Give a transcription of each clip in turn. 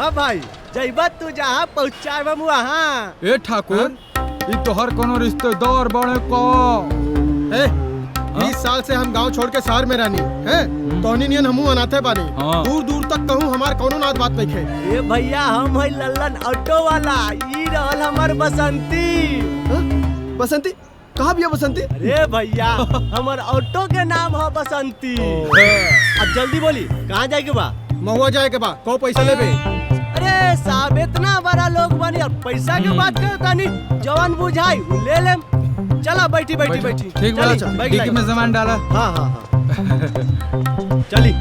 हाँ भाई, जइबा तू जहाँ पहुँचाए वहाँ। ए ठाकुर, ये तो हर कोनो रिश्तेदार बड़े को। 20 साल से हम गांव छोड़ के शहर में रहनी है, तोहनी नियन हमू अनाथे बानी। दूर दूर तक कहूँ हमार कोनो नात बात नहीं है। ए भैया, हम है लल्लन ऑटो वाला, ई रहल हमार बसंती। बसंती? कहाँ भी है बसंती? अरे भैया, हमार ऑटो के नाम है बसंती। अब जल्दी बोली, कहाँ जाए के बा? महुआ जाए के बा, को पैसा लेबे? अरे साहब, इतना बड़ा लोग बनी और पैसा के बात करता नहीं, जवान बुझाई ले ले। चला बैठी बैठी बैठी। ठीक बा, डिक्की में सामान डाला। हाँ हाँ हाँ चली।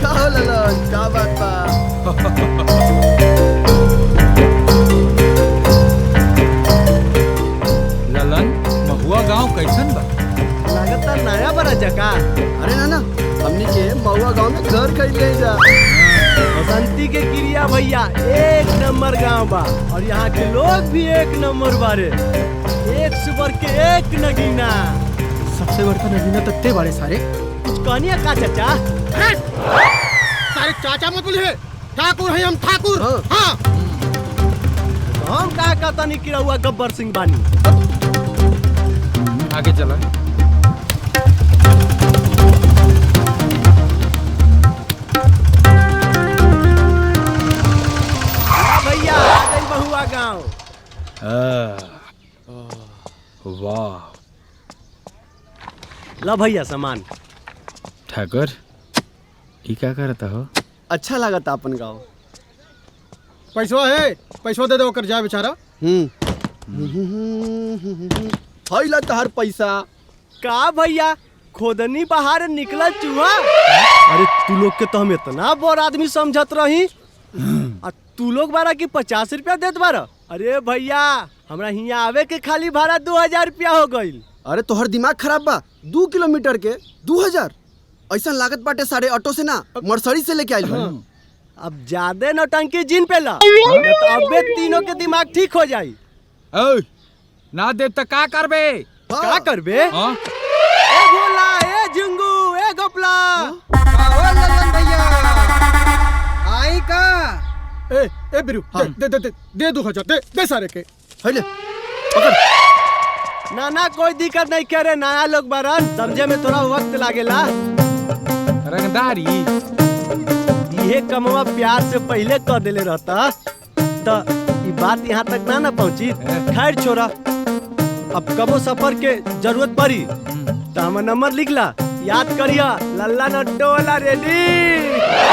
का हो ललन, का बात बा? ललन, महुआ गांव कैसन बा? लगता नया बड़ा जगह। अरे ना हमनी के महुआ गांव में घर खरीद ले जा। बसंती के क्रिया भैया एक नंबर गांव बा, और यहाँ के लोग भी एक नंबर बारे। एक से बढ़ के एक नगीना। सबसे बड़का नगीना तत्ते बड़े सारे। कुछ कहनिया का चाचा? सारे चाचा मत बोलिए, ठाकुर है हम, ठाकुर। हाँ। हम का कहता नहीं कि रहुआ गब्बर सिंह बानी। आगे चला। भैया आ गई बहुआ गांव। वाह। ला भैया सामान। ठाकुर, ये क्या करता हो? अच्छा लागत अपन गाँव। पैसवा है, पैसवा दे दो कर जाए बेचारा। हाई ला तहार पैसा। का भैया, खोदनी बाहर निकला चूहा? अरे तू लोग के तो हम इतना बोर आदमी समझत रही, तू लोग बारा की 50 रुपया देत बारा। अरे भैया, हमरा हियाँ आवे के खाली भाड़ा 2000 रुपया हो गईल। अरे तोहर दिमाग खराब बा, 2 किलोमीटर के 2000? ऐसा लागत बाटे सारे ऑटो से ना, मर्सरी से लेके आइल। अब ज्यादा नौटंकी जिन पे ला, तो अबे तीनों के दिमाग ठीक हो जाई। ना दे तो का करबे? का करबे? ए भोला, ए झुंगू, ए गोपला। भैया आई का? ए बिरु, दे 2000, दे सारे के। ले पकड़। ना कोई दिक्कत नहीं करे, नया लोग बारन, समझे में थोड़ा वक्त लागेला। रंगदारी ये कमवा प्यार से पहले कह देले रहता तो ये बात यहाँ तक ना पहुँची। खैर छोरा, अब कबो सफर के जरूरत पड़ी तो हमारा नंबर लिख ला, याद करिया। लल्ला नट्टो वाला रेडी।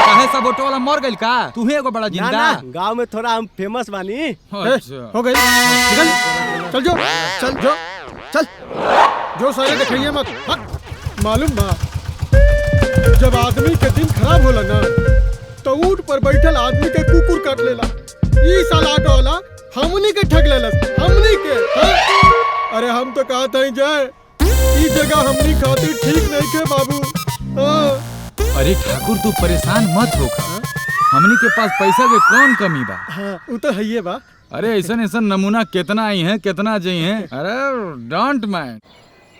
काहे सब ऑटो वाला मर गइल का? तू ही एगो बड़ा जिंदा। ना, गांव में थोड़ा हम फेमस बानी। हो गई, निकल, चल चल जो सारे दिखाइए मत। मालूम बा, जब आदमी के दिन खराब होला ना, तो ऊंट पर बैठल आदमी के कुकुर काट लेला। ई साल ऑटो वाला हमनी के ठग लेलस, हमनी के। अरे हम तो कहते हैं जाए, ई जगह हमनी खातिर ठीक नहीं के बाबू। अरे ठाकुर, तू परेशान मत हो। हमनी के पास पैसा के कौन कमी बा? वो तो है बा। अरे ऐसा नमूना कितना आई है, कितना जाई है। अरे डोंट माइंड।